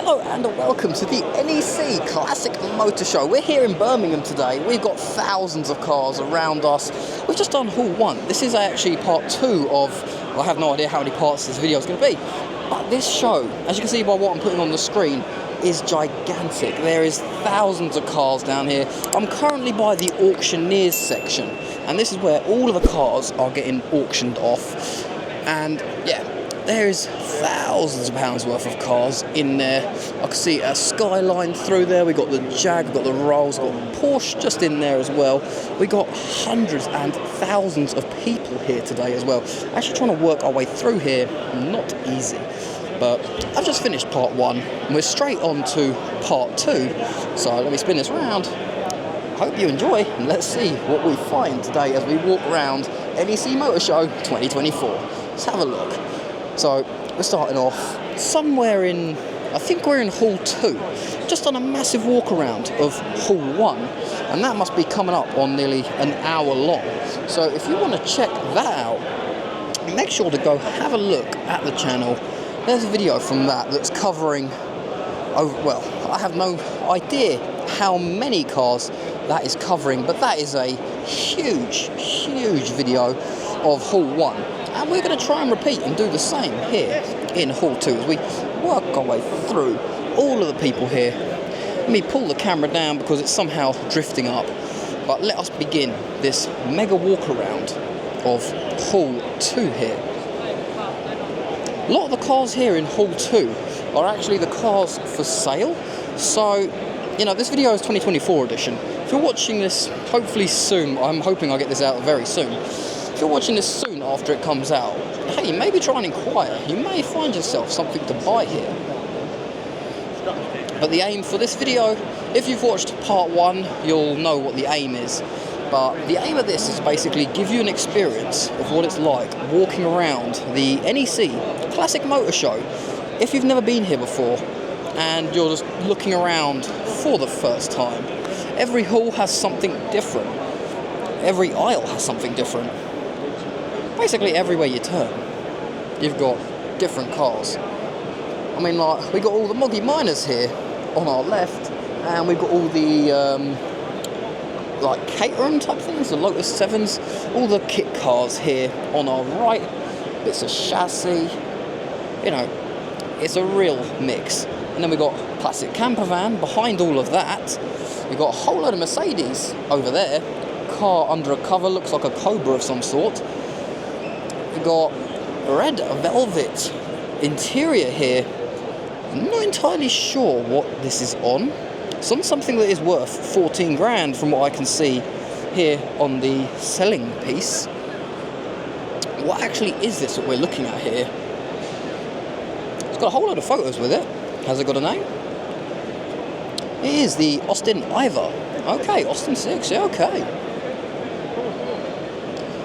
Hello and welcome to the NEC Classic Motor Show. We're here in Birmingham today. We've got thousands of cars around us. We've just done Hall 1. This is actually part 2 of, well, I have no idea how many parts this video is going to be. But this show, as you can see by what I'm putting on the screen, is gigantic. There is thousands of cars down here. I'm currently by the auctioneers section, and this is where all of the cars are getting auctioned off. And yeah, there is thousands of pounds worth of cars in there. I can see a Skyline through there. We got the Jag, got the Rolls, got Porsche just in there as well. We got hundreds and thousands of people here today as well. Actually trying to work our way through here, not easy. But I've just finished part 1 and we're straight on to part 2. So let me spin this round. Hope you enjoy, and let's see what we find today as we walk around NEC Motor Show 2024. Let's have a look. So we're starting off somewhere in, I think we're in Hall 2, just on a massive walk around of Hall 1, and that must be coming up on nearly an hour long. So if you want to check that out, make sure to go have a look at the channel. There's a video from that that's covering, well, I have no idea how many cars that is covering, but that is a huge, huge video of Hall 1. And we're going to try and repeat and do the same here in Hall 2 as we work our way through all of the people here. Let me pull the camera down because it's somehow drifting up. But let us begin this mega walk around of Hall 2 here. A lot of the cars here in Hall 2 are actually the cars for sale. So, you know, this video is 2024 edition. If you're watching this hopefully soon, I'm hoping I'll get this out very soon. If you're watching this soon after it comes out, hey, maybe try and inquire. You may find yourself something to buy here. But the aim for this video, if you've watched part 1, you'll know what the aim is. But the aim of this is basically give you an experience of what it's like walking around the NEC Classic Motor Show if you've never been here before and you're just looking around for the first time. Every hall has something different. Every aisle has something different. Basically everywhere you turn, you've got different cars. I mean, like, we got all the Moggy Miners here on our left, and we've got all the like catering type things, the Lotus 7s, all the kit cars here on our right, bits of chassis, you know, it's a real mix. And then we've got classic camper van behind all of that. We've got a whole load of Mercedes over there, car under a cover, looks like a Cobra of some sort. We've got red velvet interior here. I'm not entirely sure what this is on. It's on something that is worth 14 grand from what I can see here on the selling piece. What actually is this that we're looking at here? It's got a whole load of photos with it. Has it got a name? It is the Austin Iver. Okay, Austin 6, yeah, okay.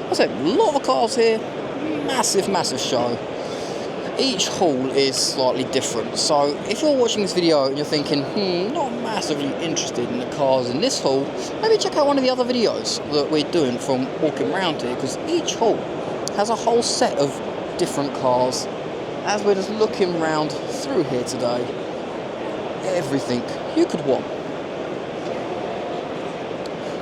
I said, a lot of cars here. Massive, massive show. Each hall is slightly different, so if you're watching this video and you're thinking, not massively interested in the cars in this hall, maybe check out one of the other videos that we're doing from walking around here, because each hall has a whole set of different cars. As we're just looking around through here today, everything you could want.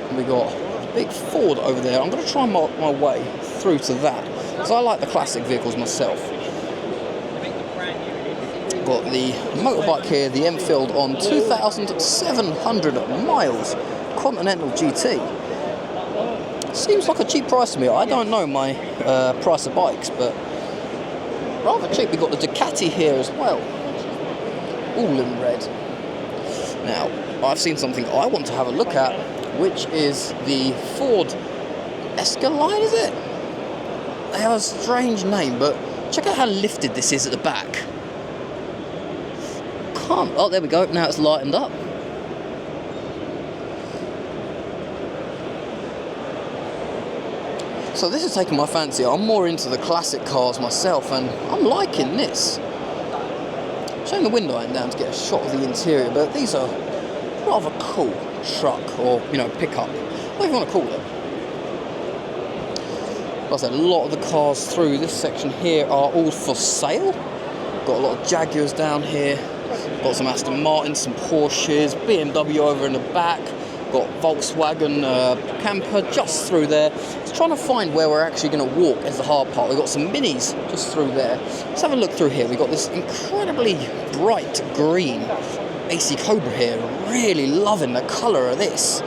And we got a big Ford over there. I'm going to try and mark my way through to that, because I like the classic vehicles myself. Got the motorbike here, the Enfield on 2,700 miles, Continental GT. Seems like a cheap price to me. I don't know my price of bikes, but rather cheap. We've got the Ducati here as well, all in red. Now, I've seen something I want to have a look at, which is the Ford Escalade, is it? They have a strange name, but check out how lifted this is at the back. Oh, there we go. Now it's lightened up. So this is taking my fancy. I'm more into the classic cars myself, and I'm liking this. Showing the window ain't down to get a shot of the interior, but these are rather cool truck or, you know, pickup, whatever you want to call it. Like I said, a lot of the cars through this section here are all for sale. Got a lot of Jaguars down here. Got some Aston Martins, some Porsches, BMW over in the back. Got Volkswagen camper just through there. Just trying to find where we're actually going to walk is the hard part. We've got some minis just through there. Let's have a look through here. We've got this incredibly bright green AC Cobra here. Really loving the colour of this.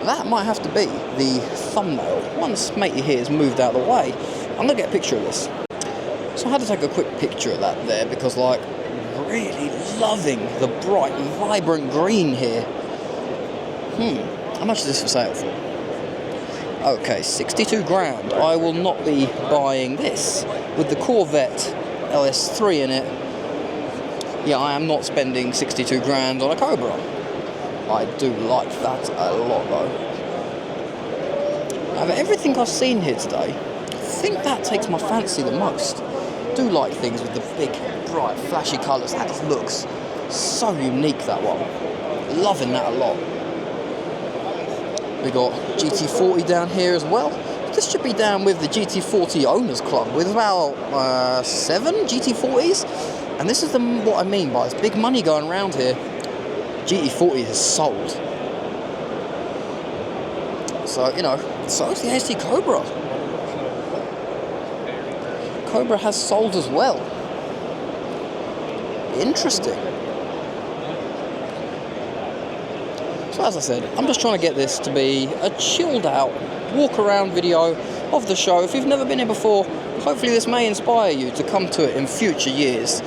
That might have to be the thumbnail. Once matey here has moved out of the way, I'm going to get a picture of this. So I had to take a quick picture of that there because, like, really loving the bright, vibrant green here. How much is this for sale for? Okay, 62 grand. I will not be buying this. With the Corvette LS3 in it, yeah, I am not spending 62 grand on a Cobra. I do like that a lot though. Out of everything I've seen here today, I think that takes my fancy the most. I do like things with the big, bright, flashy colours. That just looks so unique, that one. Loving that a lot. We got GT40 down here as well. This should be down with the GT40 Owners Club with about 7 GT40s. And this is what I mean by it's big money going around here. GT40 is sold. So, you know, so is the AC Cobra. Cobra has sold as well. Interesting. So as I said, I'm just trying to get this to be a chilled out, walk around video of the show. If you've never been here before, hopefully this may inspire you to come to it in future years.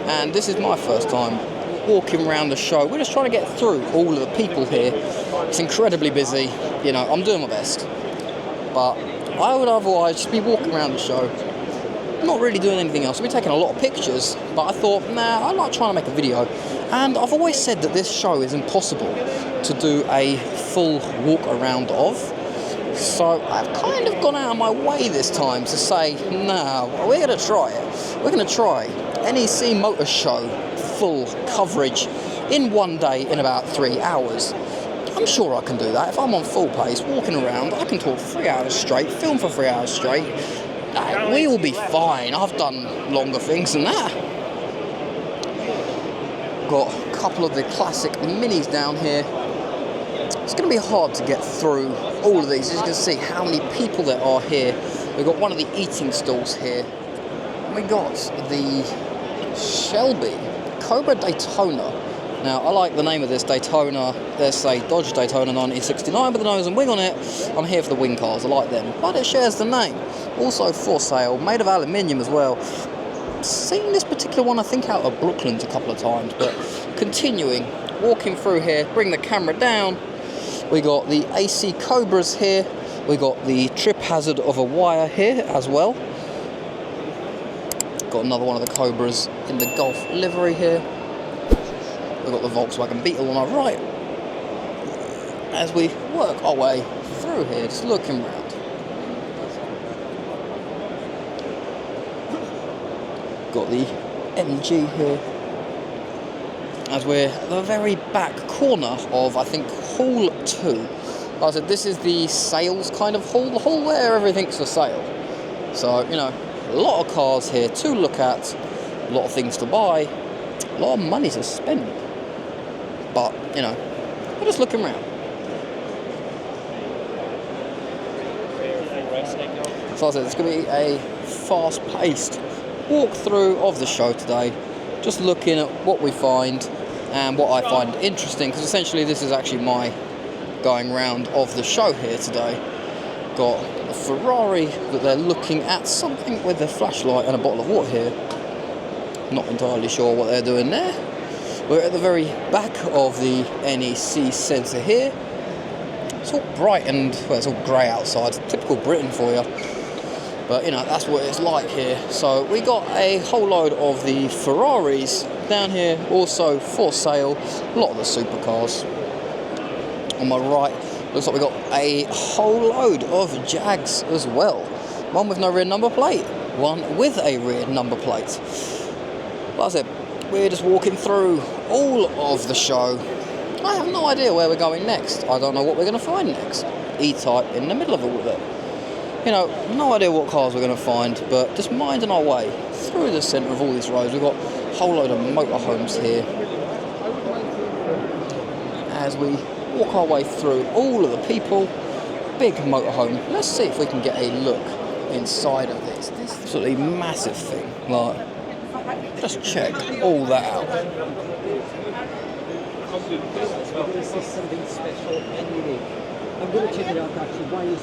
And this is my first time walking around the show. We're just trying to get through all of the people here. It's incredibly busy, you know, I'm doing my best. But I would otherwise just be walking around the show, not really doing anything else. We're taking a lot of pictures, but I thought, nah, I'm not trying to make a video. And I've always said that this show is impossible to do a full walk around of. So I've kind of gone out of my way this time to say, no, we're going to try it. We're going to try NEC Motor Show full coverage in one day in about 3 hours. I'm sure I can do that. If I'm on full pace, walking around, I can talk for 3 hours straight, film for 3 hours straight. We will be fine. I've done longer things than that. Got a couple of the classic minis down here. It's going to be hard to get through all of these. As you can see how many people there are here. We've got one of the eating stalls here. And we got the Shelby Cobra Daytona. Now, I like the name of this, Daytona. There's a Dodge Daytona 1969 with the nose and wing on it. I'm here for the wing cars, I like them. But it shares the name. Also for sale, made of aluminium as well. Seen this particular one, I think, out of Brooklands a couple of times. But continuing, walking through here, bring the camera down. We got the AC Cobras here. We got the trip hazard of a wire here as well. Got another one of the Cobras in the Golf livery here. We've got the Volkswagen Beetle on our right. As we work our way through here, just looking around. Got the MG here. As we're at the very back corner of, I think, Hall 2. Like I said, this is the sales kind of hall, the hall where everything's for sale. So, you know, a lot of cars here to look at, a lot of things to buy, a lot of money to spend. But, you know, we're just looking around. So I said, it's going to be a fast-paced walkthrough of the show today. Just looking at what we find and what I find interesting, because essentially this is actually my going round of the show here today. Got a Ferrari that they're looking at, something with a flashlight and a bottle of water here. Not entirely sure what they're doing there. We're at the very back of the NEC centre here. It's all bright and, well, it's all grey outside. Typical Britain for you. But, you know, that's what it's like here. So we got a whole load of the Ferraris down here, also for sale. A lot of the supercars. On my right, looks like we got a whole load of Jags as well. One with no rear number plate, one with a rear number plate. Like I said, we're just walking through all of the show. I have no idea where we're going next. I don't know what we're going to find next. E-Type in the middle of all of it. You know, no idea what cars we're going to find, but just minding our way through the centre of all these roads. We've got whole load of motorhomes here. As we walk our way through all of the people, big motorhome. Let's see if we can get a look inside of this. This is absolutely massive thing. Like, just check all that out. This is something special and unique. I'm going to check it out actually. Why is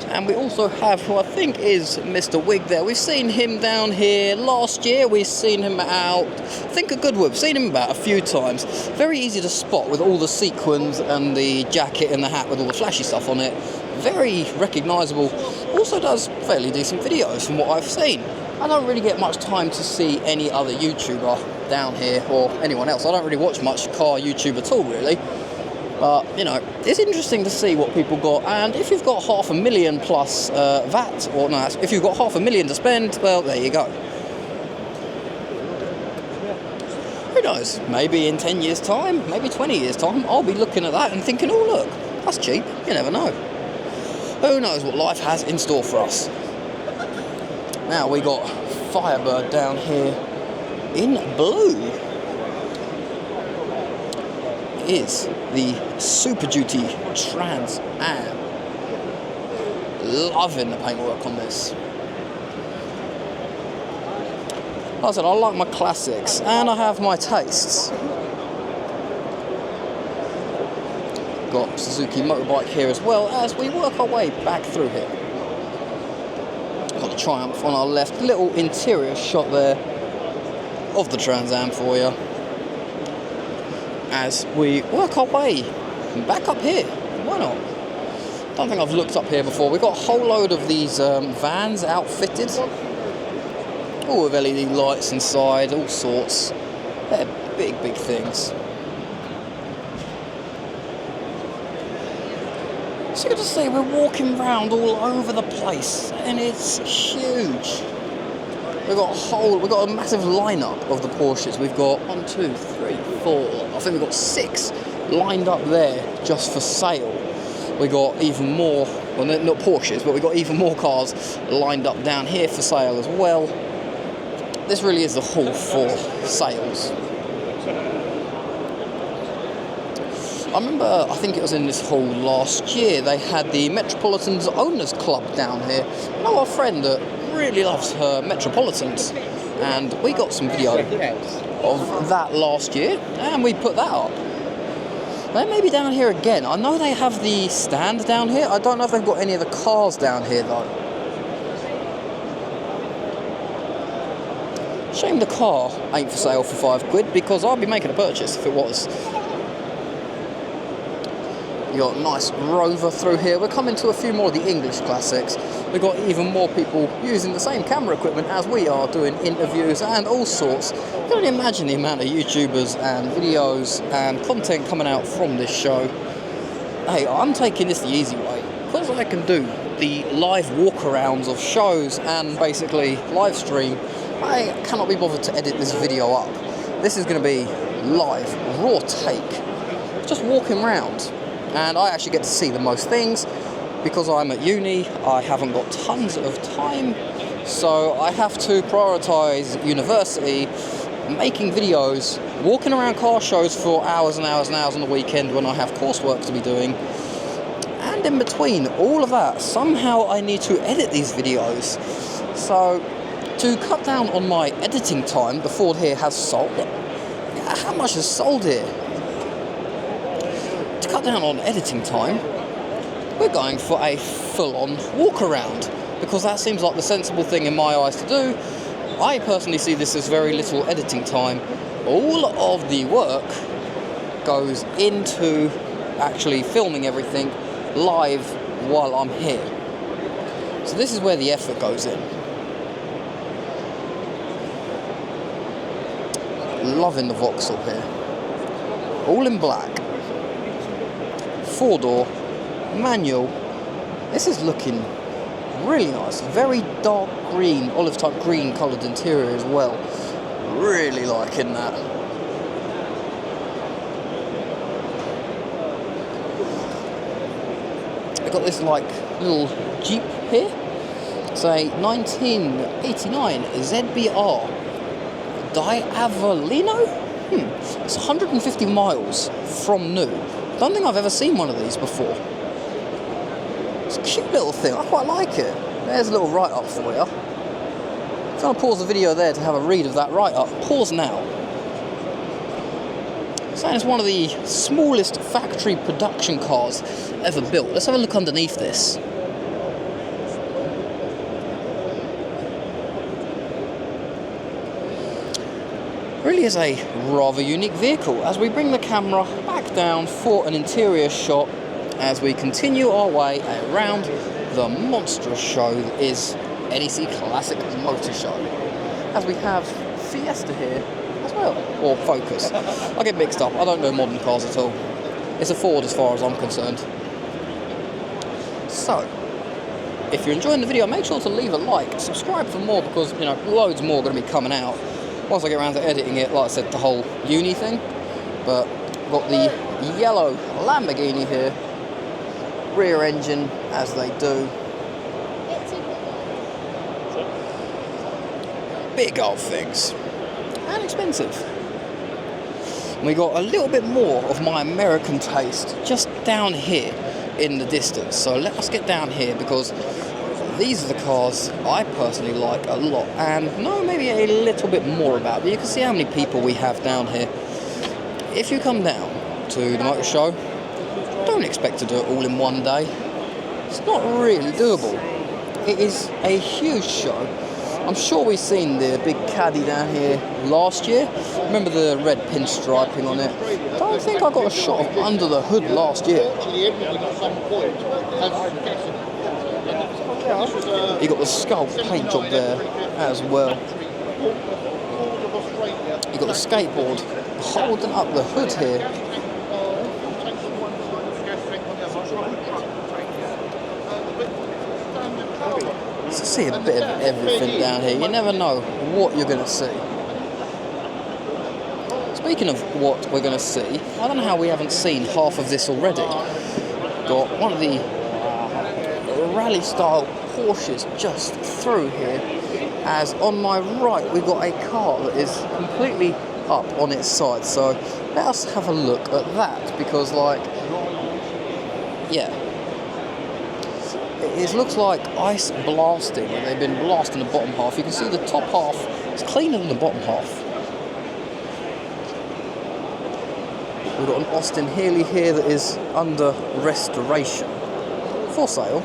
And we also have who I think is Mr. Wig there. We've seen him down here last year. We've seen him out, I think, at Goodwood. We've seen him about a few times. Very easy to spot with all the sequins and the jacket and the hat with all the flashy stuff on it. Very recognisable. Also does fairly decent videos from what I've seen. I don't really get much time to see any other YouTuber down here or anyone else. I don't really watch much car YouTube at all, really. But, you know, it's interesting to see what people got. And if you've got $500,000 plus VAT, or no, if you've got $500,000 to spend, well, there you go. Who knows? Maybe in 10 years' time, maybe 20 years' time, I'll be looking at that and thinking, oh, look, that's cheap. You never know. Who knows what life has in store for us. Now, we got Firebird down here in blue. Is the Super Duty Trans Am. Loving the paintwork on this. Like I said, I like my classics and I have my tastes. Got Suzuki motorbike here as well as we work our way back through here. Got the Triumph on our left. Little interior shot there of the Trans Am for you. As we work our way back up here. Why not? Don't think I've looked up here before. We've got a whole load of these vans outfitted. All with LED lights inside, all sorts. They're big, big things. So you can just see we're walking around all over the place and it's huge. We've got a massive lineup of the Porsches. We've got 1, 2, 3, 4. I think we've got 6 lined up there just for sale. We got even more, well, not Porsches, but we've got even more cars lined up down here for sale as well. This really is the hall for sales. I remember, I think it was in this hall last year, they had the Metropolitan's Owners Club down here. I know a friend that really loves her Metropolitans, and we got some video of that last year, and we put that up. They may be down here again. I know they have the stand down here. I don't know if they've got any of the cars down here, though. Shame the car ain't for sale for £5, because I'd be making a purchase if it was. You got a nice Rover through here. We're coming to a few more of the English classics. We've got even more people using the same camera equipment as we are, doing interviews and all sorts. You can only imagine the amount of YouTubers and videos and content coming out from this show. Hey, I'm taking this the easy way, because I can do the live walkarounds of shows and basically live stream. I cannot be bothered to edit this video up. This is going to be live, raw take, just walking around. And I actually get to see the most things. Because I'm at uni, I haven't got tons of time, so I have to prioritise university, making videos, walking around car shows for hours and hours and hours on the weekend when I have coursework to be doing. And in between all of that, somehow I need to edit these videos. So, to cut down on my editing time, the Ford here has sold. How much has sold here? To cut down on editing time, we're going for a full-on walk-around, because that seems like the sensible thing in my eyes to do. I personally see this as very little editing time. All of the work goes into actually filming everything live while I'm here. So this is where the effort goes in. Loving the Vauxhall here. All in black. 4-door. Manual. This is looking really nice. Very dark green, olive type green coloured interior as well. Really liking that. I've got this like little Jeep here. It's a 1989 ZBR Diavolino? It's 150 miles from new. Don't think I've ever seen one of these before. It's a cute little thing, I quite like it. There's a little write-up for you. If you want to pause the video there to have a read of that write-up, pause now. So it's one of the smallest factory production cars ever built. Let's have a look underneath this. Really is a rather unique vehicle as we bring the camera back down for an interior shot as we continue our way around the monstrous show that is NEC Classic Motor Show. As we have Fiesta here as well, or Focus. I get mixed up, I don't know modern cars at all. It's a Ford as far as I'm concerned. So, if you're enjoying the video, make sure to leave a like, subscribe for more because, you know, loads more are going to be coming out. Once I get around to editing it, like I said, the whole uni thing. But I've got the yellow Lamborghini here. Rear engine, as they do. Big old things. And expensive. And we got a little bit more of my American taste just down here in the distance. So let us get down here because these are the cars I personally like a lot and know maybe a little bit more about. But you can see how many people we have down here. If you come down to the motor show, don't expect to do it all in one day. It's not really doable. It is a huge show. I'm sure we've seen the big caddy down here last year. Remember the red pinstriping on it? I don't think I got a shot of under the hood last year. You got the skull paint job there as well. You got the skateboard holding up the hood here. So see a bit of everything down here. You never know what you're going to see. Speaking of what we're going to see, I don't know how we haven't seen half of this already. Got one of the rally style Porsches just through here, as on my right we've got a car that is completely up on its side. So let us have a look at that because, like, yeah, it looks like ice blasting where they've been blasting the bottom half. You can see the top half is cleaner than the bottom half. We've got an Austin Healey here that is under restoration for sale.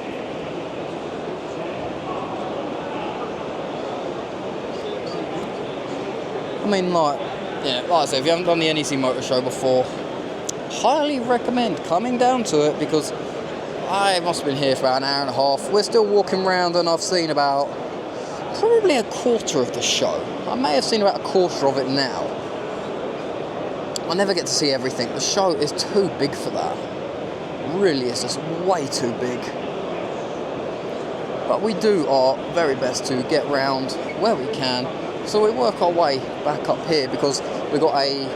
I mean, like I said, if you haven't done the NEC Motor Show before, highly recommend coming down to it because I must have been here for about an hour and a half. We're still walking around and I've seen about probably a quarter of the show. I may have seen about a quarter of it now. I never get to see everything. The show is too big for that. It really is just way too big. But we do our very best to get round where we can. So we work our way back up here because we've got a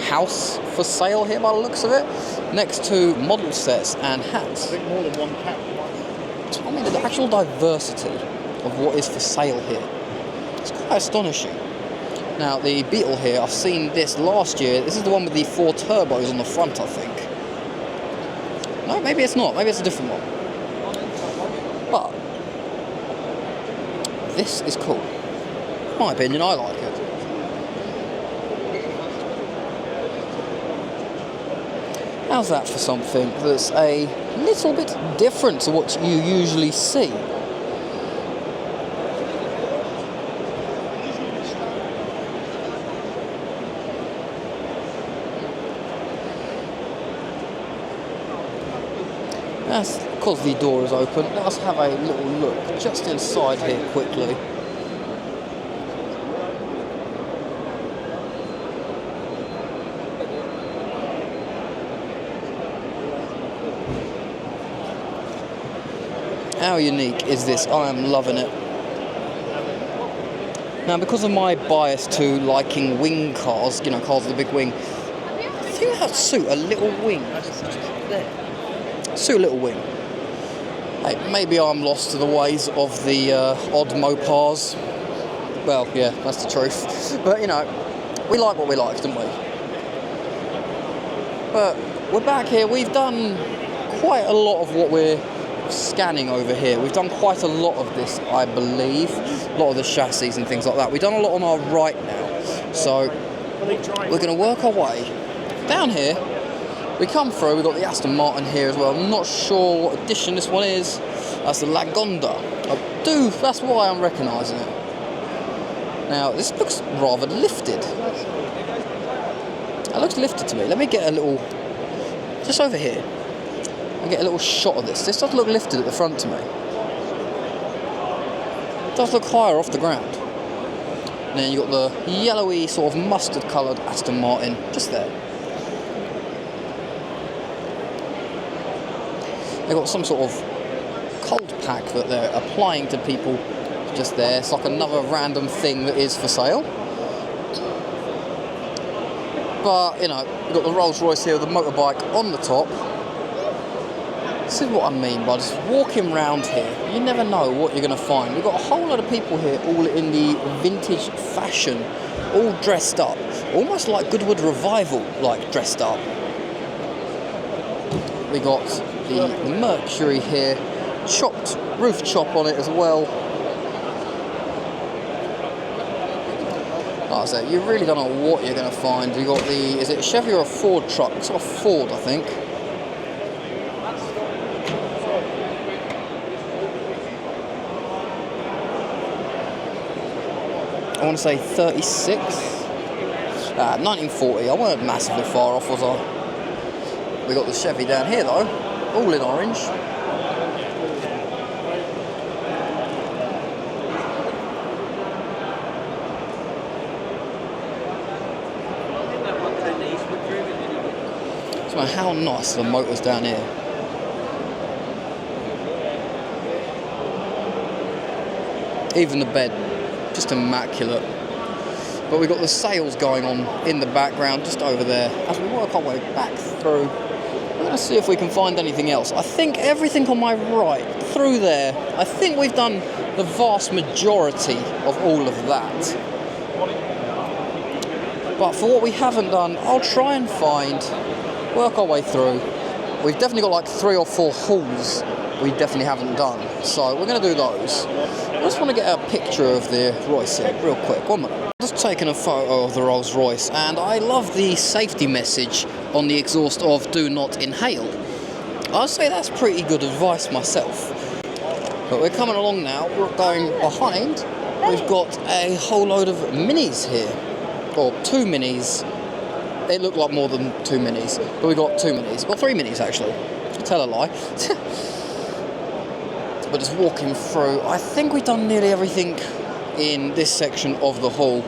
house for sale here by the looks of it, next to model sets and hats. I think more than one cat. I mean, the actual diversity of what is for sale here, it's quite astonishing. Now, the Beetle here, I've seen this last year. This is the one with the 4 turbos on the front, I think. No, maybe it's not. Maybe it's a different one. But this is cool. In my opinion, I like it. How's that for something that's a little bit different to what you usually see? That's because the door is open. Let us have a little look just inside here quickly. How unique is this? I am loving it. Now, because of my bias to liking wing cars, you know, cars with a big wing, I think that would suit a little wing. There. Suit a little wing. Hey, maybe I'm lost to the ways of the odd Mopars. Well, yeah, that's the truth. But, you know, we like what we like, didn't we? But we're back here. We've done quite a lot of what we're scanning over here. We've done quite a lot of this, I believe. A lot of the chassis and things like that. We've done a lot on our right now. So we're going to work our way down here. We come through, we've got the Aston Martin here as well. I'm not sure what edition this one is. That's the Lagonda. That's why I'm recognising it. Now, this looks rather lifted. It looks lifted to me. Let me get a little, just over here, and get a little shot of this. This does look lifted at the front to me. It does look higher off the ground. And then you've got the yellowy, sort of mustard coloured Aston Martin just there. They've got some sort of cold pack that they're applying to people just there. It's like another random thing that is for sale. But, you know, you've got the Rolls Royce here with the motorbike on the top. This is what I mean by just walking around here. You never know what you're going to find. We've got a whole lot of people here, all in the vintage fashion, all dressed up. Almost like Goodwood Revival, like dressed up. We got the Mercury here, chopped, roof chop on it as well. Like I said, you really don't know what you're going to find. You got the, is it a Chevy or a Ford truck? It's got a Ford, I think. I want to say 36. 1940. I weren't massively far off, was I? We got the Chevy down here though, all in orange. So how nice the motors down here. Even the bed, just immaculate. But we've got the sails going on in the background, just over there. As we work our way back through, we're going to see if we can find anything else. I think everything on my right, through there, I think we've done the vast majority of all of that. But for what we haven't done, I'll try and work our way through. We've definitely got like 3 or 4 hauls we definitely haven't done. So we're going to do those. I just want to get a picture of the Royce here, real quick. 1 minute. Just taken a photo of the Rolls Royce, and I love the safety message on the exhaust of "do not inhale." I'd say that's pretty good advice myself. But we're coming along now. We're going behind. We've got a whole load of minis here, or 2 minis. It looked like more than 2 minis, but we got 2 minis. Well, 3 minis actually. Tell a lie. But just walking through, I think we've done nearly everything in this section of the hall.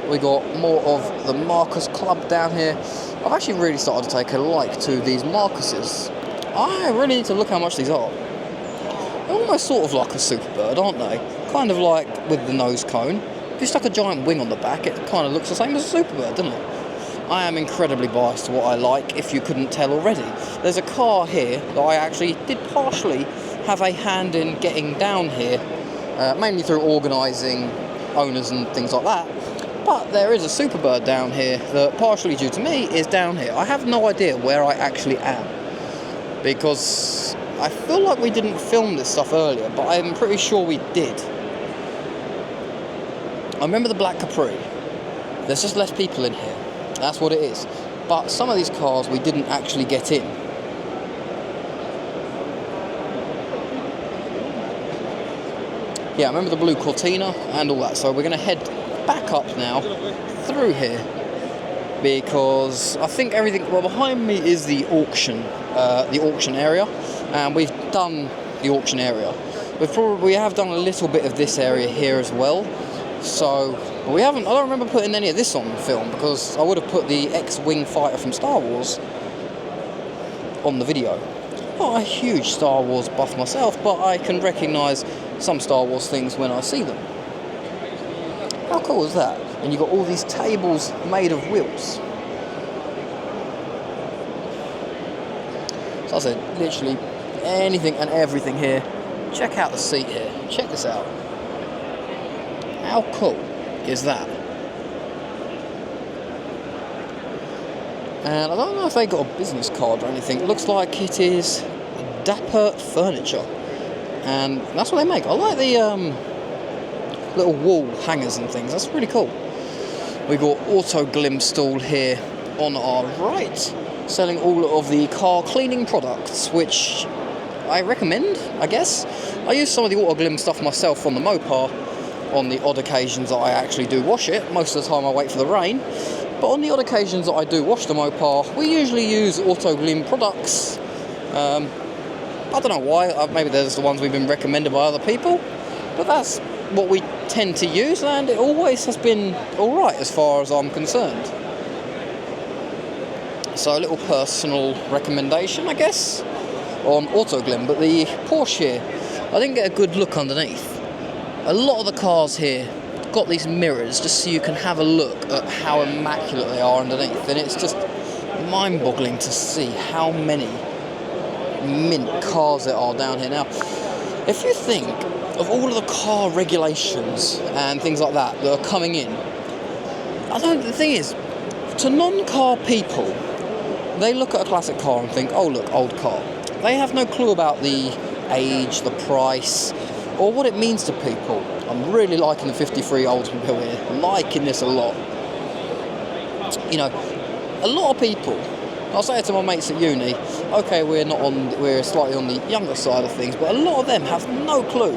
We got more of the Marques Club down here. I've actually really started to take a like to these Marqueses. I really need to look how much these are. They're almost sort of like a Superbird, aren't they? Kind of like with the nose cone. If you stuck a giant wing on the back, it kind of looks the same as a Superbird, doesn't it? I am incredibly biased to what I like, if you couldn't tell already. There's a car here that I actually did partially have a hand in getting down here, mainly through organising owners and things like that. But there is a Superbird down here that, partially due to me, is down here. I have no idea where I actually am, because I feel like we didn't film this stuff earlier, but I'm pretty sure we did. I remember the Black Capri. There's just less people in here. That's what it is. But some of these cars we didn't actually get in. Yeah, I remember the blue Cortina and all that. So we're going to head back up now through here, because I think everything, well, behind me is the auction area, and we've done the auction area. We have done a little bit of this area here as well. So we haven't. I don't remember putting any of this on film, because I would have put the X-Wing fighter from Star Wars on the video. Not a huge Star Wars buff myself, but I can recognise some Star Wars things when I see them. How cool is that? And you've got all these tables made of wheels. So I said, literally anything and everything here. Check out the seat here. Check this out. How cool is that? And I don't know if they got a business card or anything. It looks like it is Dapper Furniture. And that's what they make. I like the little wall hangers and things. That's really cool. We've got Auto Glim stall here on our right, selling all of the car cleaning products, which I recommend, I guess. I use some of the Auto Glim stuff myself on the Mopar on the odd occasions that I actually do wash it. Most of the time I wait for the rain. But on the odd occasions that I do wash the Mopar, we usually use Auto Glim products. I don't know why, maybe there's the ones we've been recommended by other people, but that's what we tend to use, and it always has been alright as far as I'm concerned. So a little personal recommendation, I guess, on Auto Glim. But the Porsche here, I didn't get a good look underneath. A lot of the cars here got these mirrors just so you can have a look at how immaculate they are underneath, and it's just mind-boggling to see how many mint cars there are down here. Now, if you think of all of the car regulations and things like that that are coming in, the thing is, to non-car people, they look at a classic car and think, oh look, old car. They have no clue about the age, the price, or what it means to people. I'm really liking the 53 Oldsmobile here, liking this a lot. You know, a lot of people, I'll say it to my mates at uni, okay, we're slightly on the younger side of things, but a lot of them have no clue.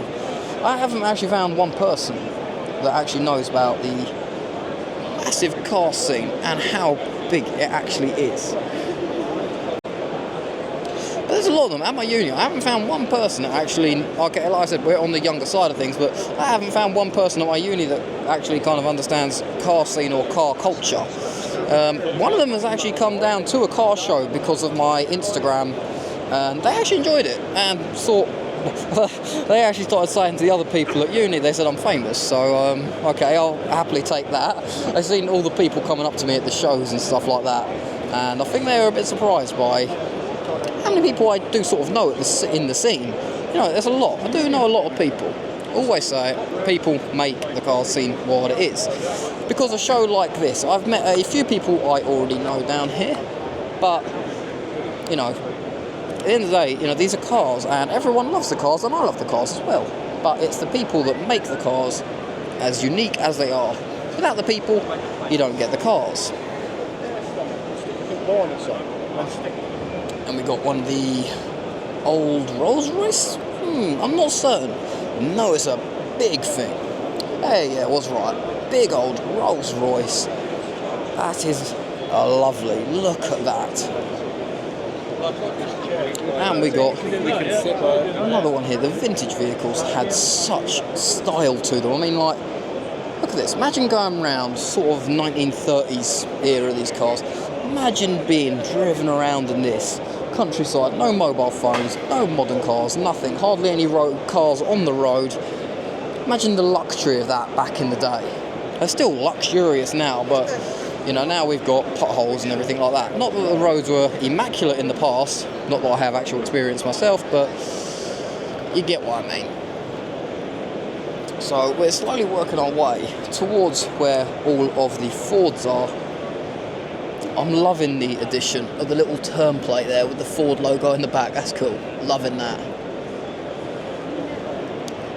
I haven't actually found one person that actually knows about the massive car scene and how big it actually is. But there's a lot of them at my uni. I haven't found one person that actually, okay, like I said, we're on the younger side of things, but I haven't found one person at my uni that actually kind of understands car scene or car culture. One of them has actually come down to a car show because of my Instagram, and they actually enjoyed it and thought, they actually started saying to the other people at uni, they said I'm famous, so okay, I'll happily take that. I've seen all the people coming up to me at the shows and stuff like that, and I think they were a bit surprised by how many people I do sort of know in the scene. You know, there's a lot. I do know a lot of people. Always say it, people make the car scene what it is. Because a show like this, I've met a few people I already know down here, but, you know, at the end of the day, you know, these are cars, and everyone loves the cars, and I love the cars as well. But it's the people that make the cars as unique as they are. Without the people, you don't get the cars. And we got one of the old Rolls Royce? I'm not certain. No, it's a big thing. Hey, yeah, I was right. Big old Rolls Royce. That is lovely. Look at that. And we got another one here. The vintage vehicles had such style to them. I mean, like, look at this. Imagine going around sort of 1930s era of these cars. Imagine being driven around in this countryside. No mobile phones, no modern cars, nothing. Hardly any cars on the road. Imagine the luxury of that back in the day. They're still luxurious now, but you know, now we've got potholes and everything like that. Not that the roads were immaculate in the past, not that I have actual experience myself, but you get what I mean. So we're slowly working our way towards where all of the Fords are. I'm loving the addition of the little term plate there with the Ford logo in the back. That's cool. Loving that.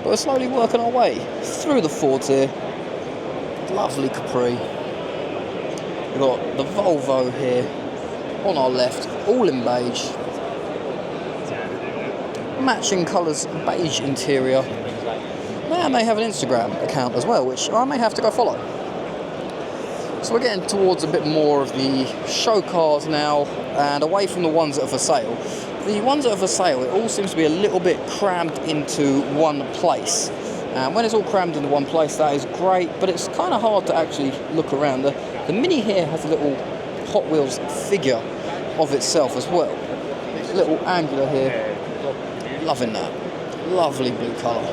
But we're slowly working our way through the Fords here. Lovely Capri. We've got the Volvo here on our left, all in beige. Matching colours, beige interior. And they have an Instagram account as well, which I may have to go follow. So we're getting towards a bit more of the show cars now, and away from the ones that are for sale. The ones that are for sale, it all seems to be a little bit crammed into one place. And when it's all crammed into one place, that is great, but it's kind of hard to actually look around. The Mini here has a little Hot Wheels figure of itself as well. It's a little angular here. Loving that. Lovely blue colour.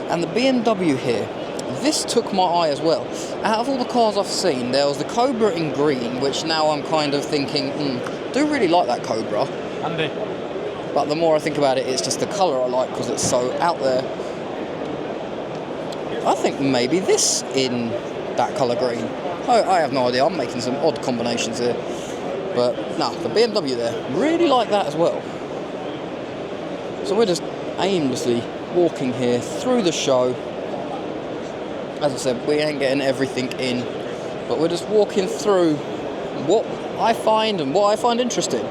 And the BMW here, this took my eye as well. Out of all the cars I've seen, there was the Cobra in green, which now I'm kind of thinking, do really like that Cobra. Andy. But the more I think about it, it's just the colour I like because it's so out there. I think maybe this in that colour green. I have no idea, I'm making some odd combinations here. But no, the BMW there, really like that as well. So we're just aimlessly walking here through the show. As I said, we ain't getting everything in, but we're just walking through what I find and what I find interesting.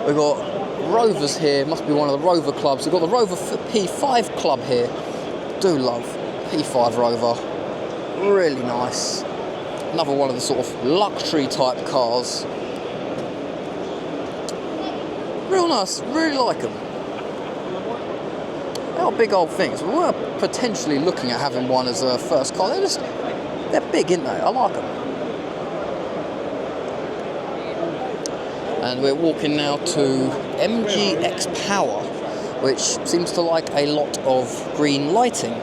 We've got Rovers here, must be one of the Rover clubs. We've got the Rover P5 club here. Do love P5 Rover, really nice. Another one of the sort of luxury type cars. Real nice, really like them. They're big old things. We were potentially looking at having one as a first car. They're big, aren't they? I like them. And we're walking now to MGX Power, which seems to like a lot of green lighting.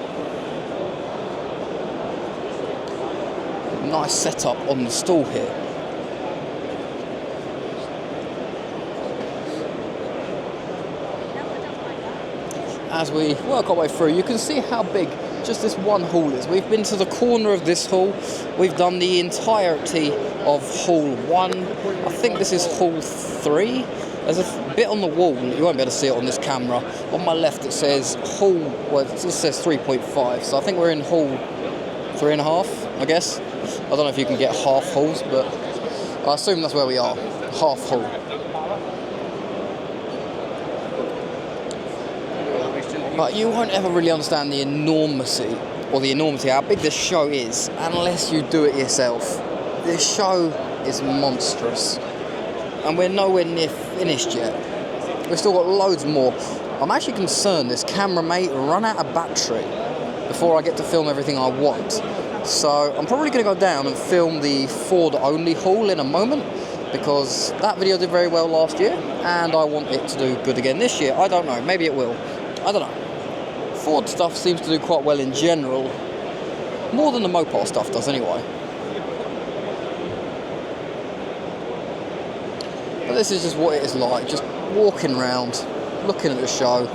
Nice setup on the stall here. As we work our way through, you can see how big just this one hall is. We've been to the corner of this hall. We've done the entirety of hall 1. I think this is hall 3. There's a bit on the wall, you won't be able to see it on this camera. On my left it says hall, well it just says 3.5, so I think we're in hall 3.5, I guess. I don't know if you can get half halls, but I assume that's where we are, half hall. But you won't ever really understand the enormity how big this show is unless you do it yourself. This show is monstrous, and we're nowhere near finished yet. We've still got loads more. I'm actually concerned this camera may run out of battery before I get to film everything I want. So I'm probably going to go down and film the Ford only haul in a moment, because that video did very well last year and I want it to do good again this year. I don't know, maybe it will. I don't know. Ford stuff seems to do quite well in general, more than the Mopar stuff does anyway. But this is just what it is like, just walking around, looking at the show.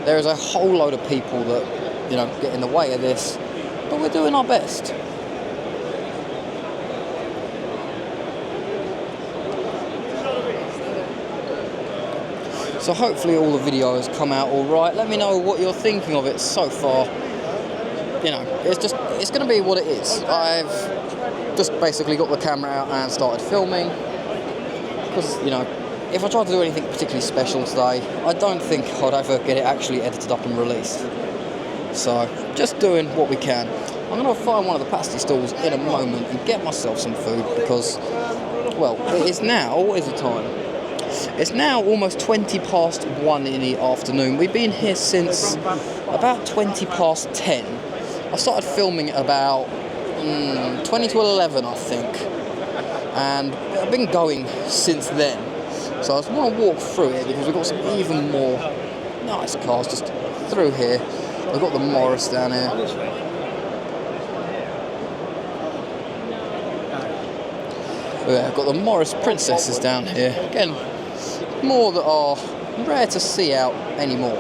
There is a whole load of people that, you know, get in the way of this, but we're doing our best. So hopefully all the videos come out all right. Let me know what you're thinking of it so far. You know, it's going to be what it is. I've just basically got the camera out and started filming, because, you know, if I tried to do anything particularly special today, I don't think I'd ever get it actually edited up and released. So just doing what we can. I'm going to find one of the pasty stalls in a moment and get myself some food, because, well, it is now, what is the time? It's now almost 20 past 1 in the afternoon. We've been here since about 20 past 10. I started filming at about 20 to 11, I think. And I've been going since then. So I just want to walk through it, because we've got some even more nice cars just through here. We've got the Morris down here. Yeah, I've got the Morris Princesses down here. Again, more that are rare to see out anymore.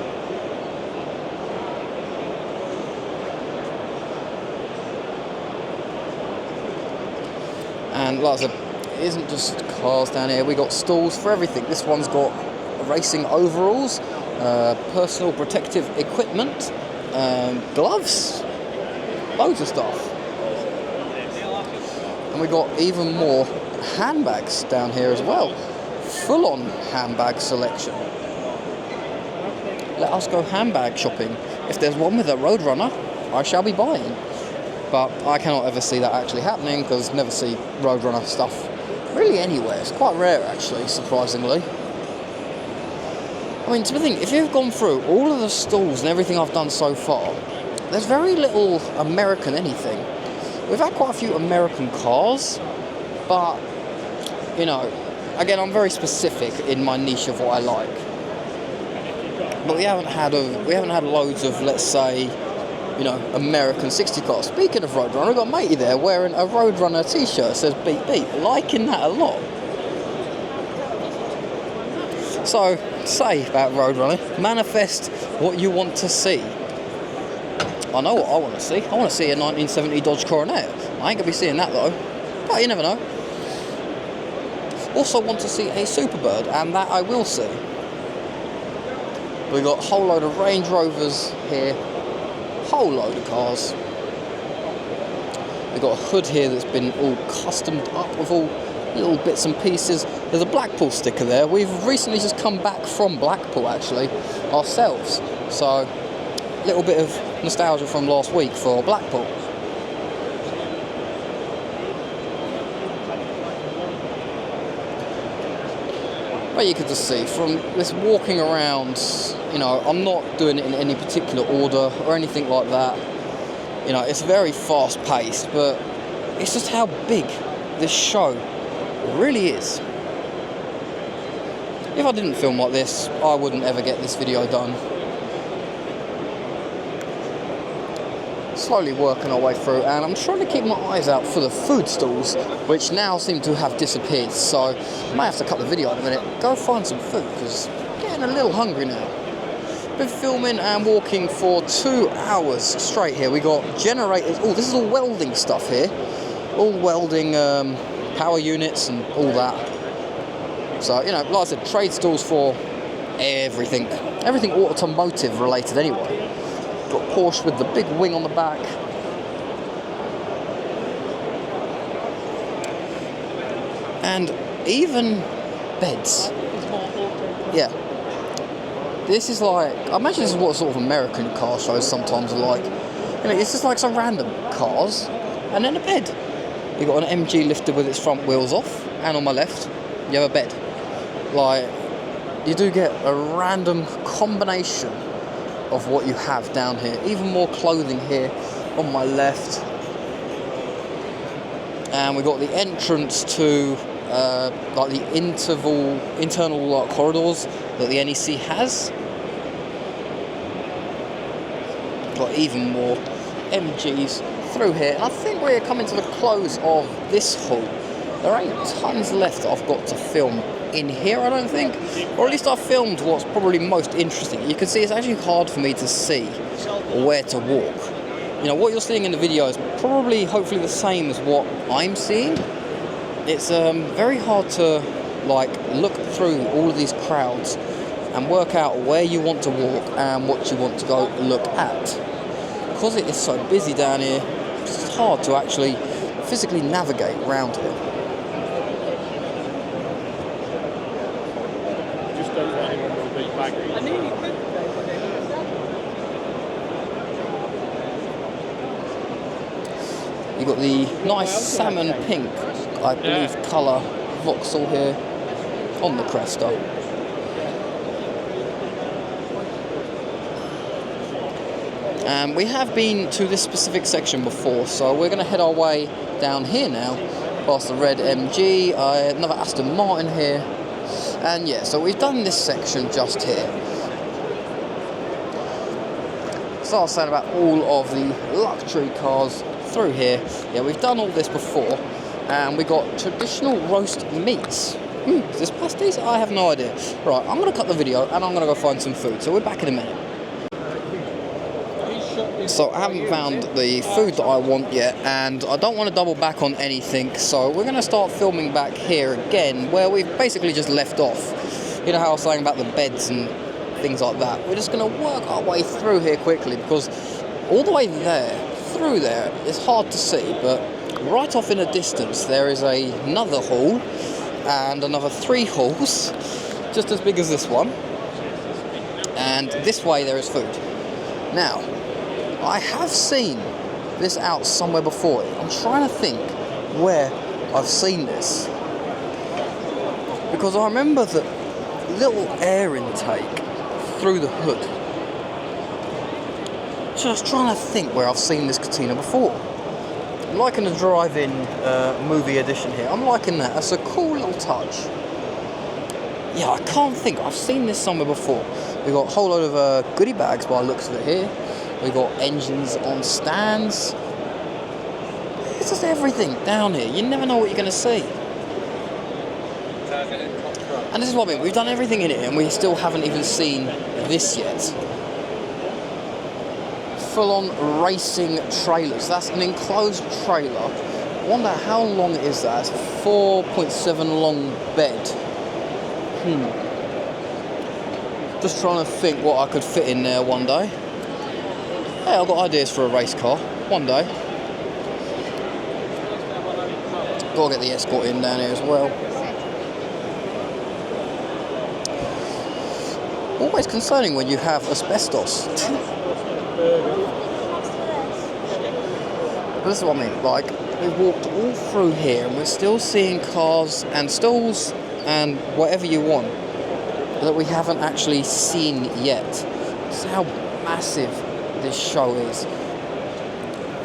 And like I said, it isn't just cars down here. We got stalls for everything. This one's got racing overalls, personal protective equipment, gloves, loads of stuff. And we got even more handbags down here as well. Full-on handbag selection. Let us go handbag shopping. If there's one with a Roadrunner, I shall be buying. But I cannot ever see that actually happening, because I never see Roadrunner stuff really anywhere. It's quite rare actually, surprisingly. I mean, to think, if you've gone through all of the stalls and everything I've done so far, there's very little American anything. We've had quite a few American cars, but, you know, again, I'm very specific in my niche of what I like. But we haven't had loads of, let's say, you know, American 60 cars. Speaking of Roadrunner, I've got a matey there wearing a Roadrunner t-shirt that says beep beep, liking that a lot. So, say about Roadrunner, manifest what you want to see. I know what I want to see. I want to see a 1970 Dodge Coronet. I ain't gonna be seeing that though, but you never know. Also want to see a Superbird, and that I will see. We've got a whole load of Range Rovers here, whole load of cars. We've got a hood here that's been all customed up with all little bits and pieces. There's a Blackpool sticker there. We've recently just come back from Blackpool actually, ourselves. So, a little bit of nostalgia from last week for Blackpool. But you could just see from this walking around, you know, I'm not doing it in any particular order or anything like that. You know, it's very fast paced, but it's just how big this show really is. If I didn't film like this, I wouldn't ever get this video done. Slowly working our way through, and I'm trying to keep my eyes out for the food stalls, which now seem to have disappeared, so I might have to cut the video in a minute, go find some food, because I'm getting a little hungry now. Been filming and walking for 2 hours straight here. We got generators. Oh, this is all welding stuff here. All welding power units and all that. So, you know, like I said, trade stalls for everything. Everything automotive related anyway. Got Porsche with the big wing on the back. And even beds. Yeah. This is like, I imagine this is what sort of American car shows sometimes are like. You know, it's just like some random cars and then a bed. You've got an MG lifted with its front wheels off, and on my left, you have a bed. Like, you do get a random combination of what you have down here. Even more clothing here on my left. And we've got the entrance to like the internal corridors that the NEC has. Got even more MGs through here. I think we're coming to the close of this haul. There ain't tons left that I've got to film in here, I don't think. Or at least I've filmed what's probably most interesting. You can see it's actually hard for me to see where to walk. You know, what you're seeing in the video is probably, hopefully, the same as what I'm seeing. It's very hard to, like, look through all of these crowds and work out where you want to walk and what you want to go look at. Because it is so busy down here, it's hard to actually physically navigate around here. Just don't want anyone to be baggy. You've got the nice salmon pink, I believe, colour Vauxhall here on the Cresta. We have been to this specific section before, so we're going to head our way down here now, past the red MG, another Aston Martin here, and yeah, so we've done this section just here. So I was saying about all of the luxury cars through here. Yeah, we've done all this before, and we got traditional roast meats. Is this pasties? I have no idea. Right, I'm going to cut the video and I'm going to go find some food, so we're back in a minute. So I haven't found the food that I want yet, and I don't want to double back on anything, so we're going to start filming back here again, where we've basically just left off. You know how I was saying about the beds and things like that? We're just going to work our way through here quickly, because all the way there, through there, it's hard to see, but right off in the distance there is another hall, and another 3 halls, just as big as this one, and this way there is food. Now, I have seen this out somewhere before. I'm trying to think where I've seen this, because I remember the little air intake through the hood. Just trying to think where I've seen this cantina before. I'm liking the drive-in movie edition here. I'm liking that. That's a cool little touch. Yeah, I can't think. I've seen this somewhere before. We've got a whole load of goodie bags by the looks of it here. We've got engines on stands. It's just everything down here. You never know what you're going to see. And this is what I mean. We've done everything in it and we still haven't even seen this yet. Full-on racing trailers. That's an enclosed trailer Wonder how long is that? It's a 4.7 long bed. Just trying to think what I could fit in there one day. Hey, I've got ideas for a race car. One day. Gotta get the Escort in down here as well. Always concerning when you have asbestos. But this is what I mean, like, we've walked all through here and we're still seeing cars and stalls and whatever you want that we haven't actually seen yet. That's how massive this show is.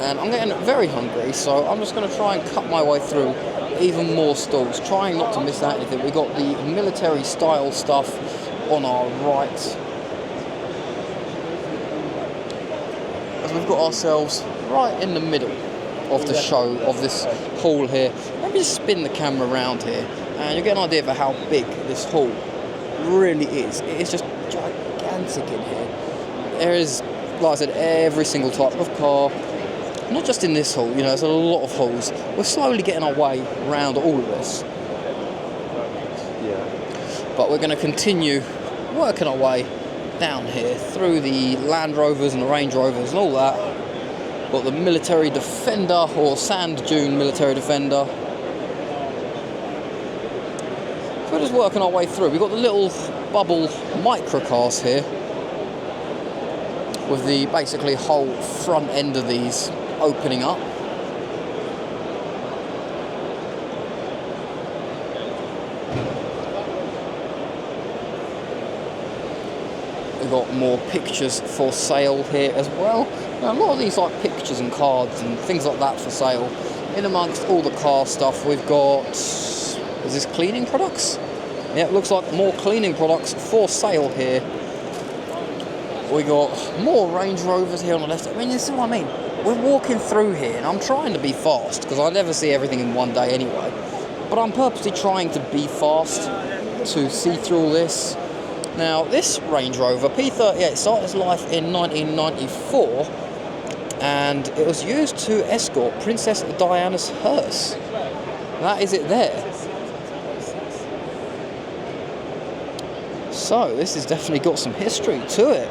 And I'm getting very hungry, so I'm just going to try and cut my way through even more stalls, trying not to miss out anything. We've got the military style stuff on our right. As we've got ourselves right in the middle of the show, of this hall here. Let me just spin the camera around here and you'll get an idea of how big this hall really is. It is just gigantic in here. There is, like I said, every single type of car. Not just in this hall, you know, there's a lot of halls. We're slowly getting our way around all of this. But we're going to continue working our way down here through the Land Rovers and the Range Rovers and all that. Got the military Defender, or Sand Dune military Defender. So we're just working our way through. We've got the little bubble microcars here with the basically whole front end of these opening up. We've got more pictures for sale here as well. Now, a lot of these like pictures and cards and things like that for sale. In amongst all the car stuff, we've got, is this cleaning products? Yeah, it looks like more cleaning products for sale here. We got more Range Rovers here on the left. I mean, this is what I mean. We're walking through here and I'm trying to be fast because I never see everything in one day anyway. But I'm purposely trying to be fast to see through all this. Now, this Range Rover P38 started its life in 1994 and it was used to escort Princess Diana's hearse. That is it there. So, this has definitely got some history to it.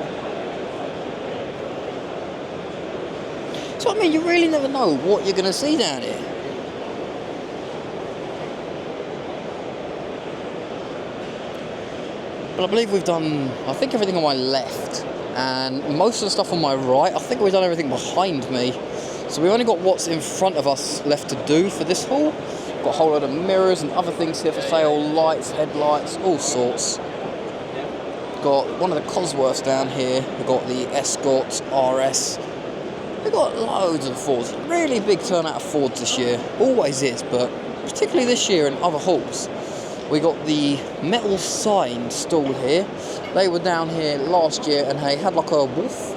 So, I mean, you really never know what you're going to see down here. But I believe we've done, I think, everything on my left. And most of the stuff on my right, I think we've done everything behind me. So we've only got what's in front of us left to do for this haul. Got a whole load of mirrors and other things here for sale, lights, headlights, all sorts. Got one of the Cosworths down here. We've got the Escort RS. We've got loads of Fords. Really big turnout of Fords this year. Always is, but particularly this year in other hauls. We got the metal sign stall here. They were down here last year and they had like a wolf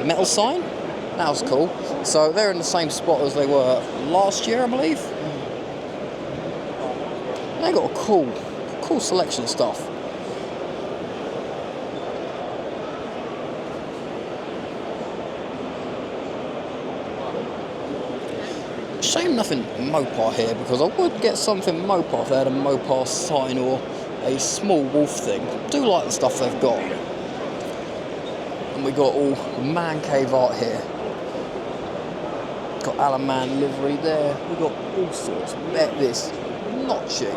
metal sign. That was cool. So they're in the same spot as they were last year, I believe. They got a cool selection of stuff. Shame nothing Mopar here, because I would get something Mopar if they had a Mopar sign or a small wolf thing. I do like the stuff they've got. And we got all man cave art here. Got Alan Man livery there. We got all sorts. Bet this, not cheap.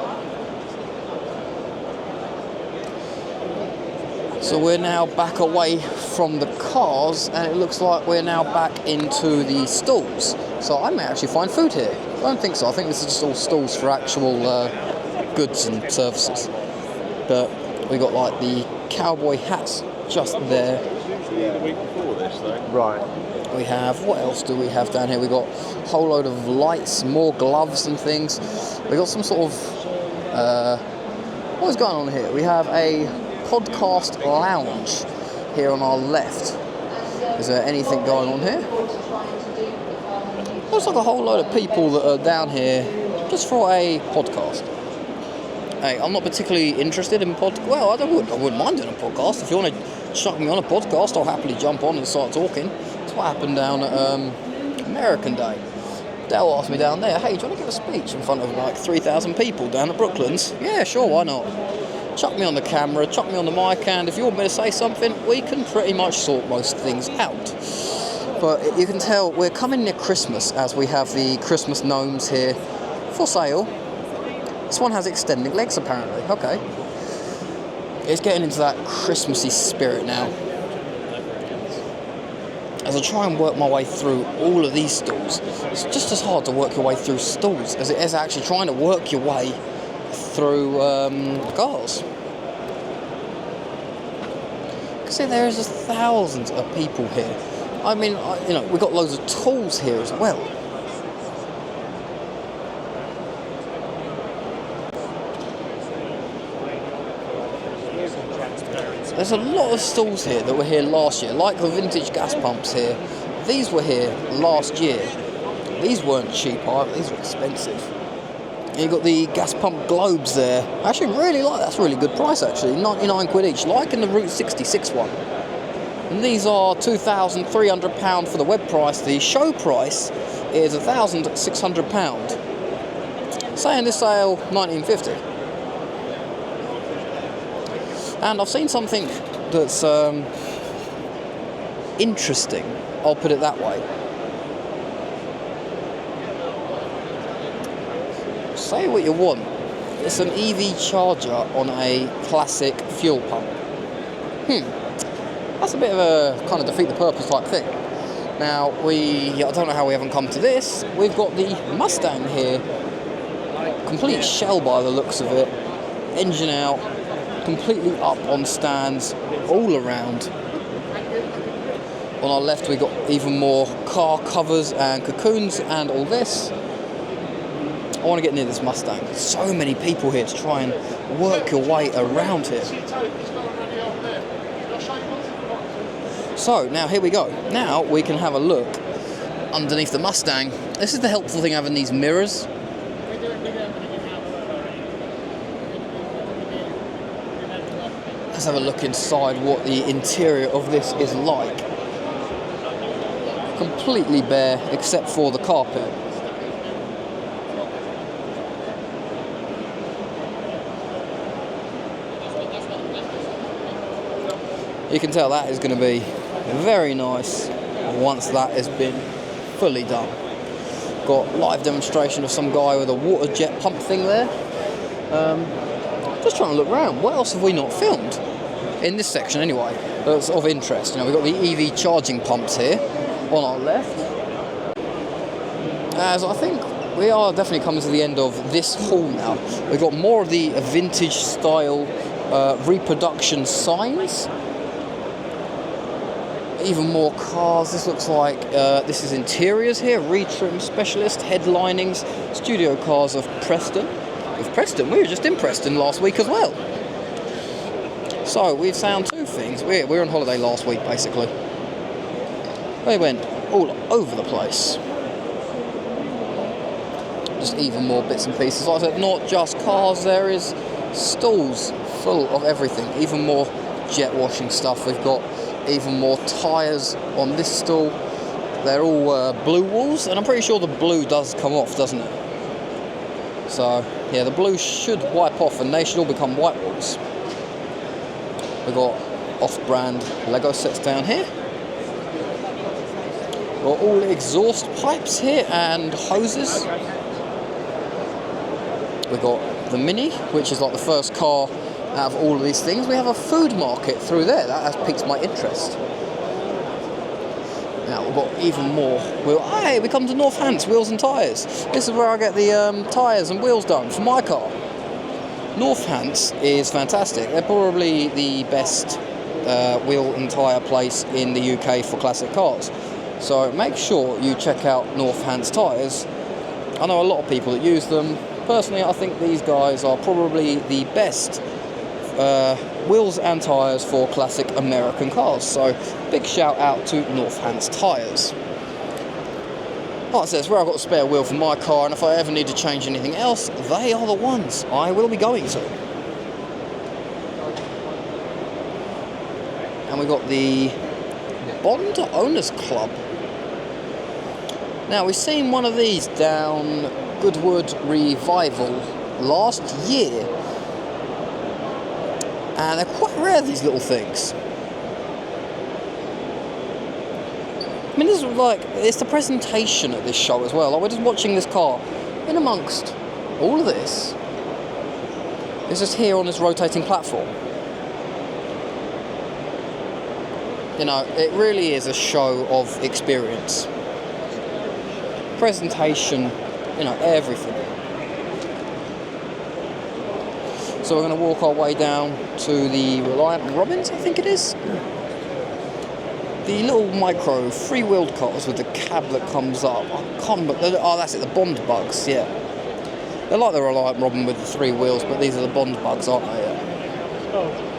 So we're now back away from the cars, and it looks like we're now back into the stalls. So I may actually find food here. I don't think so. I think this is just all stalls for actual goods and services. But we got like the cowboy hats just there. The week before this, though. Right. We have, what else do we have down here? We got a whole load of lights, more gloves and things. We got some sort of, what is going on here? We have a podcast lounge here on our left. Is there anything going on here? Looks like a whole load of people that are down here just for a podcast. Hey, I'm not particularly interested in well, I wouldn't mind doing a podcast. If you want to chuck me on a podcast, I'll happily jump on and start talking. That's what happened down at American Day. Dale asked me down there, hey, do you want to give a speech in front of like 3,000 people down at Brooklands? Yeah, sure, why not? Chuck me on the camera, chuck me on the mic, and if you want me to say something, we can pretty much sort most things out. But you can tell we're coming near Christmas, as we have the Christmas gnomes here for sale. This one has extending legs, apparently. Okay. It's getting into that Christmassy spirit now. As I try and work my way through all of these stalls, it's just as hard to work your way through stalls as it is actually trying to work your way through cars. You can see there is just thousands of people here. I mean, you know, we've got loads of tools here as well. There's a lot of stalls here that were here last year, like the vintage gas pumps here. These were here last year. These weren't cheap either, these were expensive. And you've got the gas pump globes there. I actually really like that, that's a really good price actually, 99 quid each, like in the Route 66 one. And these are £2,300 for the web price. The show price is £1,600. Saying this sale, 1950. And I've seen something that's interesting, I'll put it that way. Say what you want, it's an EV charger on a classic fuel pump. That's a bit of a kind of defeat the purpose type thing. Now, I don't know how we haven't come to this. We've got the Mustang here, complete shell by the looks of it, engine out, completely up on stands all around. On our left we've got even more car covers and cocoons and all this. I want to get near this Mustang. So many people here to try and work your way around here. So now here we go. Now we can have a look underneath the Mustang. This is the helpful thing, having these mirrors. Let's have a look inside what the interior of this is like. Completely bare except for the carpet. You can tell that is going to be very nice once that has been fully done. Got live demonstration of some guy with a water jet pump thing there. Just trying to look around. What else have we not filmed? In this section anyway, that's of interest. You know, we've got the EV charging pumps here on our left. As I think we are definitely coming to the end of this hall now. We've got more of the vintage style reproduction signs. Even more cars. This looks like this is interiors here, retrim specialist, headlinings, studio cars of Preston. With Preston, we were just in Preston last week as well. So we've found two things. We were on holiday last week basically. We went all over the place. Just even more bits and pieces. Like I said, not just cars, there is stalls full of everything. Even more jet washing stuff. We've got even more tyres on this stall. They're all blue walls, and I'm pretty sure the blue does come off, doesn't it? So yeah, the blue should wipe off and they should all become white walls. We've got off-brand Lego sets down here. We've got all exhaust pipes here and hoses. We've got the Mini, which is like the first car out of all of these things. We have a food market through there. That has piqued my interest. Now we've got even more. Hey, we come to Northants Wheels and Tyres. This is where I get the tyres and wheels done for my car. Northants is fantastic. They're probably the best wheel and tyre place in the UK for classic cars. So make sure you check out Northants tyres. I know a lot of people that use them. Personally, I think these guys are probably the best wheels and tyres for classic American cars. So big shout out to Northants tyres. Like I said, it's where I've got a spare wheel for my car, and if I ever need to change anything else, they are the ones I will be going to. And we've got the Bond Owners Club. Now, we've seen one of these down Goodwood Revival last year, and they're quite rare, these little things. I mean, this is like, it's the presentation at this show as well. Like, we're just watching this car in amongst all of this. It's just here on this rotating platform. You know, it really is a show of experience. Presentation, you know, everything. So we're going to walk our way down to the Reliant Robins, I think it is. The little micro three-wheeled cars with the cab that comes up. I can't remember. Oh, that's it, the Bond Bugs, yeah. They're like the Reliant Robin with the 3 wheels, but these are the Bond Bugs, aren't they? Yeah.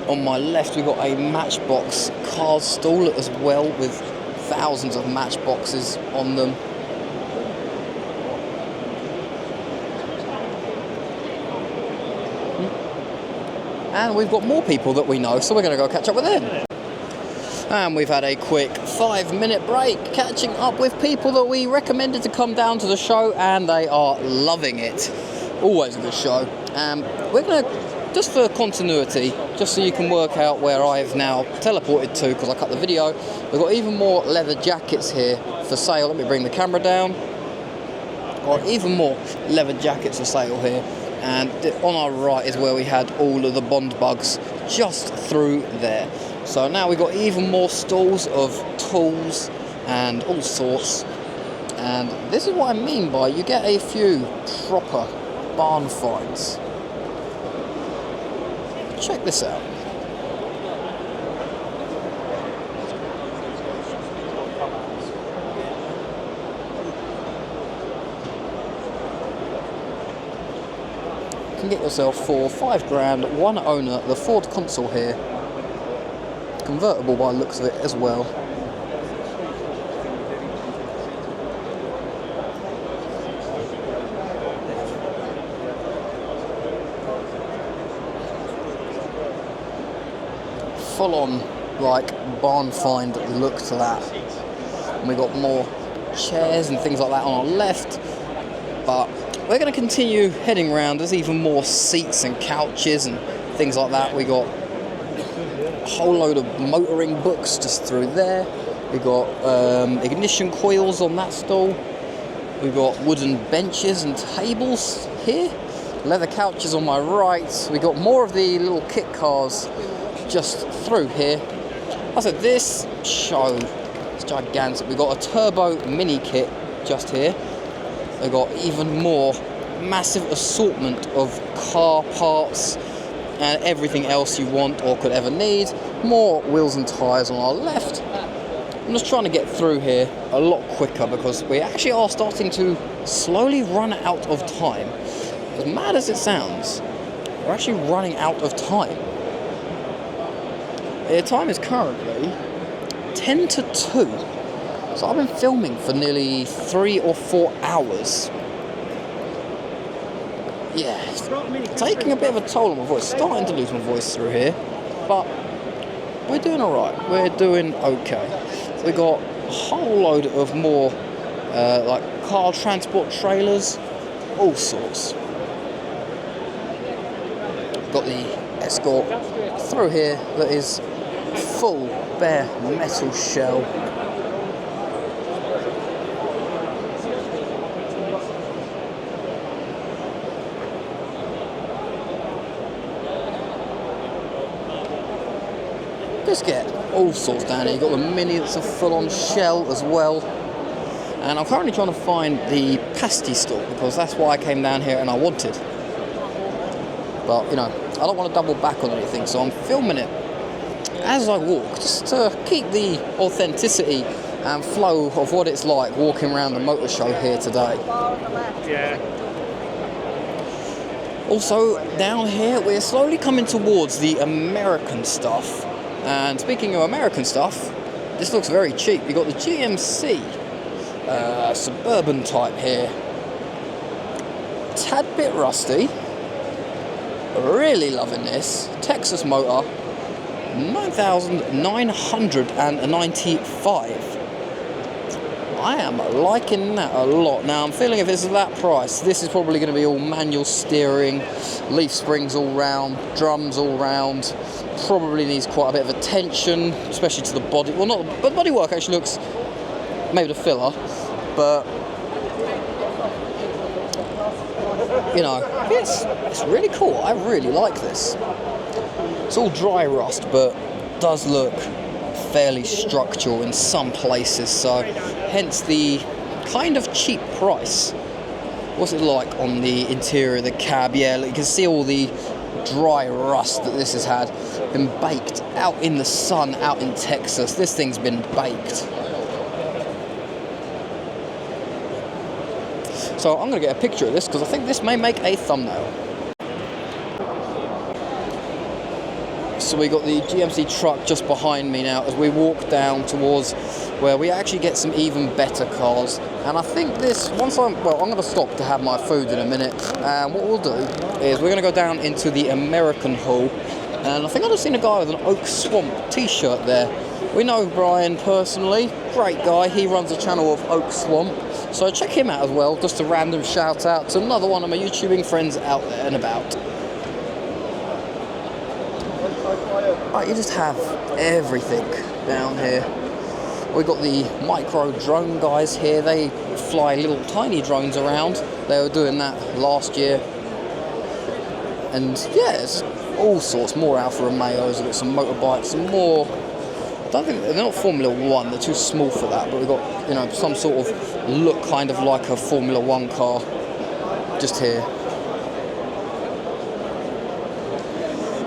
On my left, we've got a Matchbox cars stall as well, with thousands of Matchboxes on them. And we've got more people that we know, so we're going to go catch up with them. And we've had a quick 5-minute break, catching up with people that we recommended to come down to the show, and they are loving it. Always a good show. We're going to, just for continuity, just so you can work out where I've now teleported to, because I cut the video, we've got even more leather jackets here for sale. Let me bring the camera down. Got even more leather jackets for sale here. And on our right is where we had all of the Bond Bugs, just through there. So now we've got even more stalls of tools and all sorts. And this is what I mean by you get a few proper barn finds. Check this out. You can get yourself for £5 one owner, the Ford console here. Convertible by the looks of it as well. Full on, like, barn find look to that. And we got more chairs and things like that on our left, but we're going to continue heading around. There's even more seats and couches and things like that. We got a whole load of motoring books just through there. We got ignition coils on that stall. We've got wooden benches and tables here. Leather couches on my right. We got more of the little kit cars just through here. I said, this show is gigantic. We've got a turbo mini kit just here. We've got even more massive assortment of car parts and everything else you want or could ever need. More wheels and tyres on our left. I'm just trying to get through here a lot quicker because we actually are starting to slowly run out of time. As mad as it sounds, we're actually running out of time. The time is currently 10 to 2. So I've been filming for nearly 3 or 4 hours. Yeah, it's taking a bit of a toll on my voice. Starting to lose my voice through here. But we're doing alright. We're doing okay. We got a whole load of more like car transport trailers. All sorts. Got the Escort through here that is full bare metal shell. Just get all sorts down here. You've got the Mini that's a full-on shell as well. And I'm currently trying to find the pasty store because that's why I came down here and I wanted. But, you know, I don't want to double back on anything, so I'm filming it as I walk, just to keep the authenticity and flow of what it's like walking around the motor show here today. Yeah. Also, down here, we're slowly coming towards the American stuff. And speaking of American stuff, this looks very cheap. You've got the GMC Suburban type here. Tad bit rusty. Really loving this. Texas motor, 9,995. I am liking that a lot. Now I'm feeling if it's that price, this is probably going to be all manual steering, leaf springs all round, drums all round. Probably needs quite a bit of attention, especially to the body. Well, not, but the bodywork actually looks maybe the filler, but you know, it's really cool. I really like this. It's all dry rust, but does look fairly structural in some places, so hence the kind of cheap price. What's it like on the interior of the cab? Yeah, you can see all the dry rust that this has had. Been baked out in the sun out in Texas. This thing's been baked. So I'm going to get a picture of this because I think this may make a thumbnail. So we got the GMC truck just behind me now as we walk down towards where we actually get some even better cars. And I think this, I'm going to stop to have my food in a minute. And what we'll do is we're going to go down into the American Hall. And I think I've just seen a guy with an Oak Swamp t-shirt there. We know Brian personally, great guy. He runs a channel of Oak Swamp. So check him out as well. Just a random shout out to another one of my YouTubing friends out there and about. Right, you just have everything down here. We've got the micro drone guys here. They fly little tiny drones around. They were doing that last year. And yeah, it's all sorts. More Alfa Romeos. We've got some motorbikes, some more. I don't think they're not Formula One. They're too small for that. But we've got, you know, some sort of look kind of like a Formula One car just here.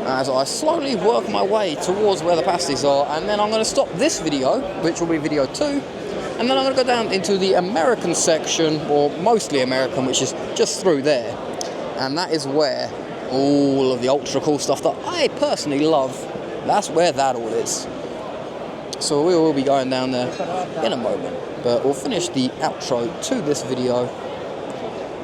As I slowly work my way towards where the pasties are, and then I'm going to stop this video, which will be video 2, and then I'm going to go down into the American section, or mostly American, which is just through there, and that is where all of the ultra cool stuff that I personally love, that's where that all is. So we will be going down there in a moment, but we'll finish the outro to this video.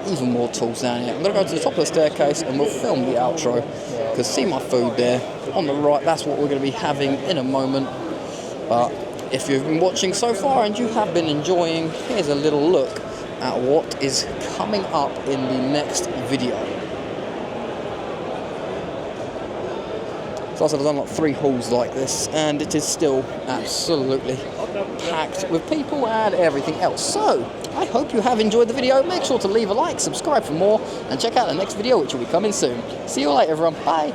Even more tools down here. I'm going to go to the top of the staircase and we'll film the outro, because see my food there on the right, that's what we're going to be having in a moment. But if you've been watching so far and you have been enjoying, here's a little look at what is coming up in the next video. So I said I've done like 3 hauls like this, and it is still absolutely packed with people and everything else. So I hope you have enjoyed the video. Make sure to leave a like, subscribe for more, and check out the next video, which will be coming soon. See you later, everyone. Bye.